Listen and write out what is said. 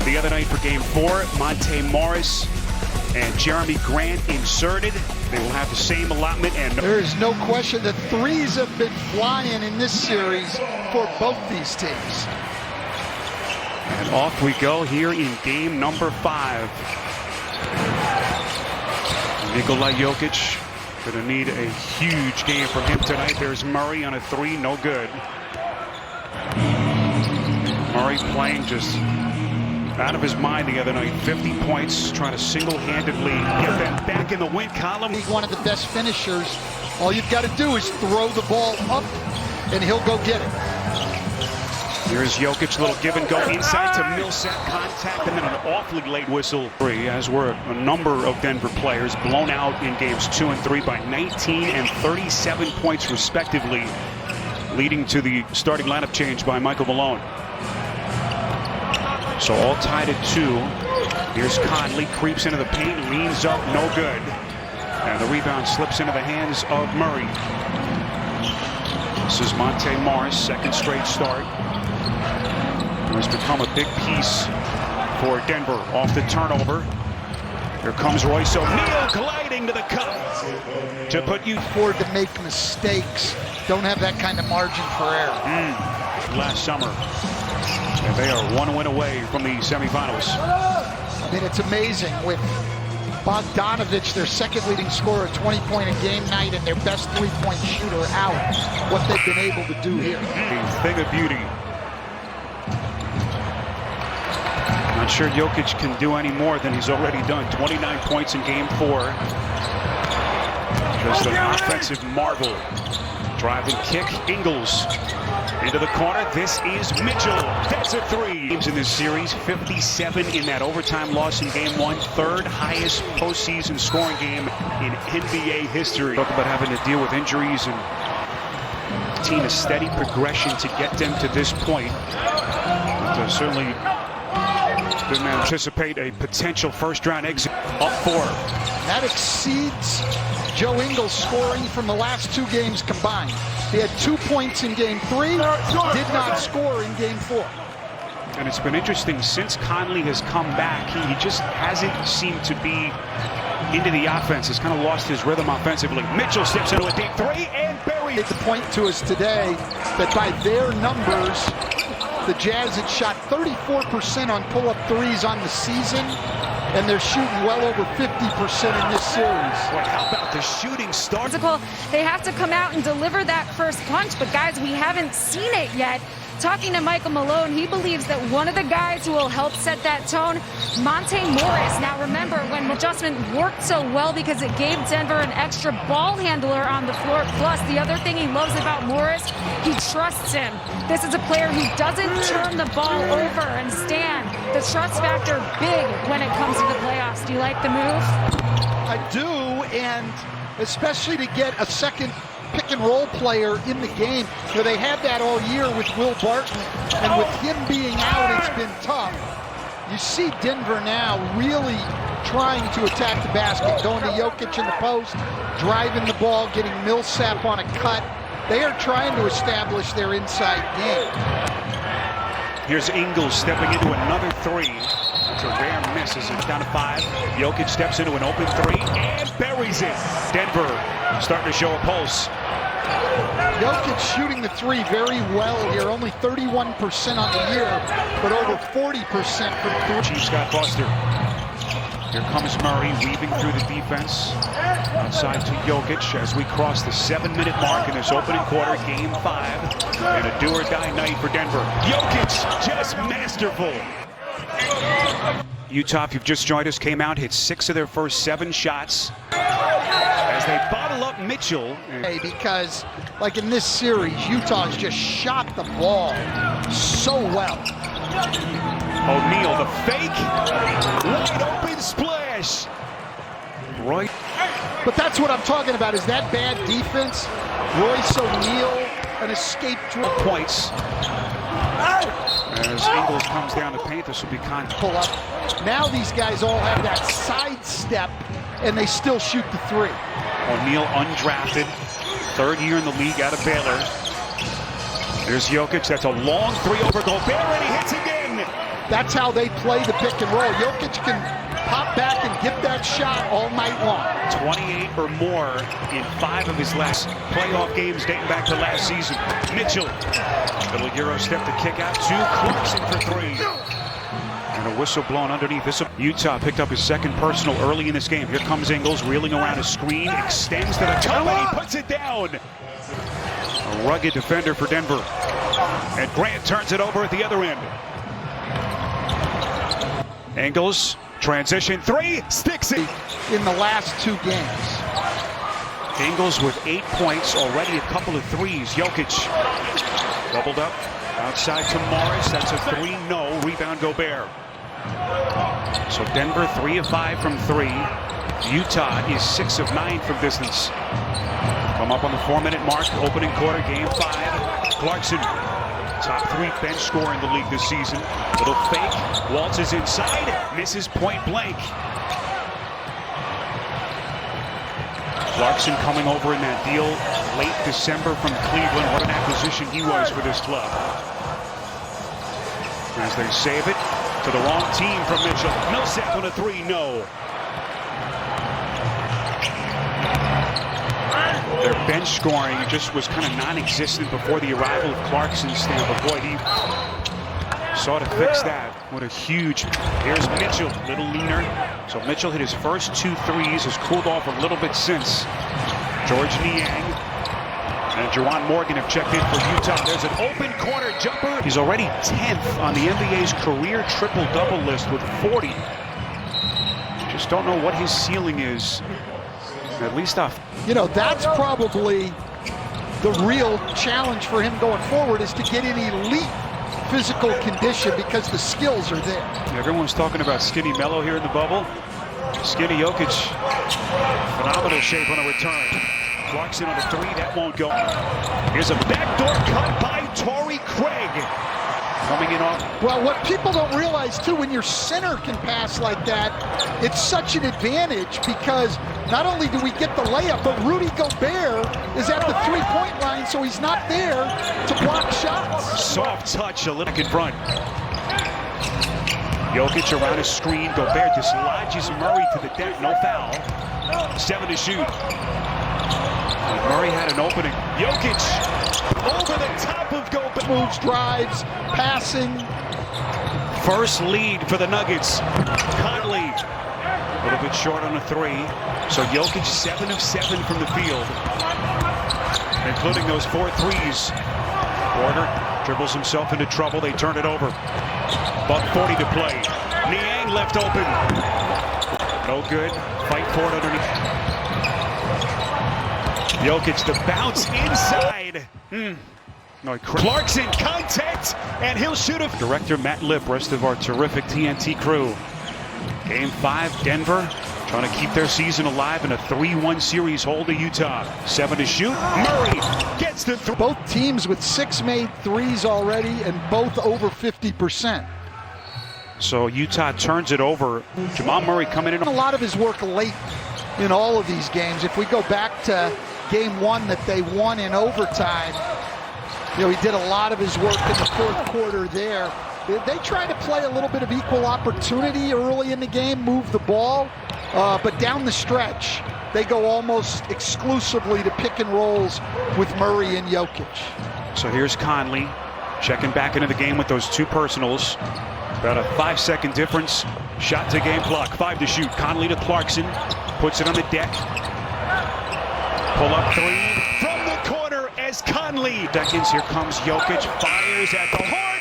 The other night for game 4, Monte Morris and Jeremy Grant inserted. They will have the same allotment. And there is no question that threes have been flying in this series for both these teams. And off we go here in game number 5. Nikola Jokic going to need a huge game from him tonight. There's Murray on a 3, no good. Murray playing just out of his mind the other night. 50 points, trying to single-handedly get them back in the win column. He's one of the best finishers. All you've got to do is throw the ball up, and he'll go get it. Here's Jokic, little give and go inside to Millsap, contact, and then an awfully late whistle. As were a number of Denver players blown out in games 2 and 3 by 19 and 37 points respectively, leading to the starting lineup change by Michael Malone. So all tied at 2. Here's Conley, creeps into the paint, leans up, no good. And the rebound slips into the hands of Murray. This is Monte Morris, second straight start. Has become a big piece for Denver off the turnover. Here comes Royce O'Neal gliding to the cup to put you forward to make mistakes. Don't have that kind of margin for error. Last summer. And they are 1 win away from the semifinals. I mean, it's amazing with Bogdanovich, their second leading scorer, 20-point a game night, and their best 3-point shooter out, what they've been able to do here. A thing of beauty. Not sure Jokic can do any more than he's already done. 29 points in game 4. Just an offensive marvel. Drive and kick, Ingles into the corner. This is Mitchell. That's a 3. Games in this series, 57 in that overtime loss in game 1. Third highest postseason scoring game in NBA history. Talk about having to deal with injuries and team a steady progression to get them to this point. But certainly didn't anticipate a potential first-round exit. Up 4. That exceeds Joe Ingles' scoring from the last 2 games combined. He had 2 points in game 3, did not score in game 4. And it's been interesting since Conley has come back. He just hasn't seemed to be into the offense. He's kind of lost his rhythm offensively. Mitchell steps into a deep 3 and buries. Made the point to us today that by their numbers, the Jazz had shot 34% on pull-up threes on the season, and they're shooting well over 50% in this series. Boy, how about the shooting start? They have to come out and deliver that first punch, but guys, we haven't seen it yet. Talking to Michael Malone, he believes that one of the guys who will help set that tone, Monte Morris. Now remember, when adjustment worked so well because it gave Denver an extra ball handler on the floor. Plus, the other thing he loves about Morris, he trusts him. This is a player who doesn't turn the ball over and stand. The trust factor big when it comes to the playoffs. Do you like the move? I do, and especially to get a second pick-and-roll player in the game. You know, they had that all year with Will Barton, and with him being out, it's been tough. You see Denver now really trying to attack the basket, going to Jokic in the post, driving the ball, getting Millsap on a cut. They are trying to establish their inside game. Here's Ingles stepping into another 3. It's a rare miss as it's down to 5. Jokic steps into an open 3 and buries it. Denver starting to show a pulse. Jokic shooting the 3 very well here. Only 31% on the year, but over 40% from 3. Chiefs got Buster. Here comes Murray weaving through the defense. Outside to Jokic as we cross the 7-minute mark in this opening quarter, game 5. And a do-or-die night for Denver. Jokic just masterful. Utah, if you've just joined us, came out, hit 6 of their first 7 shots as they bottle up Mitchell. Because, like in this series, Utah's just shot the ball so well. O'Neal, the fake, wide open splash. Right. But that's what I'm talking about, is that bad defense. Royce O'Neal, an escape drill. Points. As Ingles comes down to paint, this will be pull up. Now these guys all have that side step, and they still shoot the 3. O'Neal undrafted, 3rd year in the league out of Baylor. There's Jokic, that's a long 3 over Gobert, and he hits again. That's how they play the pick and roll. Jokic can pop back and get that shot all night long. 28 or more in 5 of his last playoff games dating back to last season. Mitchell, little Euro step to kick out to Clarkson for 3. And a whistle blown underneath. Utah picked up his second personal early in this game. Here comes Ingles, reeling around a screen, extends to the top, and he puts it down. A rugged defender for Denver. And Grant turns it over at the other end. Ingles, transition 3, sticks it. In the last 2 games. Ingles with 8 points, already a couple of threes. Jokic doubled up outside to Morris. That's a 3, no. Rebound Gobert. So Denver 3 of 5 from 3. Utah is 6 of 9 from distance. Come up on the 4-minute mark, opening quarter, game 5. Clarkson, top 3 bench scorer in the league this season. Little fake, waltzes inside, misses point blank. Clarkson coming over in that deal late December from Cleveland. What an acquisition he was for this club. As they save it to the wrong team from Mitchell. Millsap on a 3, no. Their bench scoring just was kind of non-existent before the arrival of Clarkson's stamp. But boy, he saw to fix that. What a huge. Here's Mitchell, little leaner. So Mitchell hit his first 2 threes, has cooled off a little bit since. George Niang and Juwan Morgan have checked in for Utah. There's an open corner jumper. He's already 10th on the NBA's career triple-double list with 40. Just don't know what his ceiling is. At least off. You know, that's probably the real challenge for him going forward, is to get in elite physical condition, because the skills are there. Everyone's talking about Skinny Melo here in the bubble. Skinny Jokic, phenomenal shape on a return. Clarkson on a 3, that won't go. Here's a backdoor cut by Torrey Craig. Coming in off. Well, what people don't realize too, when your center can pass like that, it's such an advantage, because not only do we get the layup, but Rudy Gobert is at the 3-point line, so he's not there to block shots. Soft touch, a little in front. Jokic around a screen. Gobert dislodges Murray to the deck. No foul. 7 to shoot. And Murray had an opening. Jokic over the top of Gobert. Moves, drives, passing. First lead for the Nuggets. Conley a little bit short on a 3. So Jokic 7 of 7 from the field, including those 4 threes. Porter dribbles himself into trouble. They turn it over. Buck 40 to play. Niang left open. No good. Fight for it underneath. Jokic, the bounce inside. No, Clarkson, contact, and he'll shoot it. Director Matt Lipp, rest of our terrific TNT crew. Game 5, Denver trying to keep their season alive in a 3-1 series hold to Utah. 7 to shoot. Murray gets the 3. Both teams with 6 made threes already, and both over 50%. So Utah turns it over. Jamal Murray coming in. A lot of his work late in all of these games. If we go back to game 1 that they won in overtime, you know, he did a lot of his work in the 4th quarter there. They try to play a little bit of equal opportunity early in the game, move the ball, but down the stretch, they go almost exclusively to pick and rolls with Murray and Jokic. So here's Conley checking back into the game with those 2 personals. About a 5-second difference. Shot to game clock. 5 to shoot. Conley to Clarkson. Puts it on the deck. Pull up 3 from the corner as Conley. Seconds. Here comes Jokic. Fires at the horn.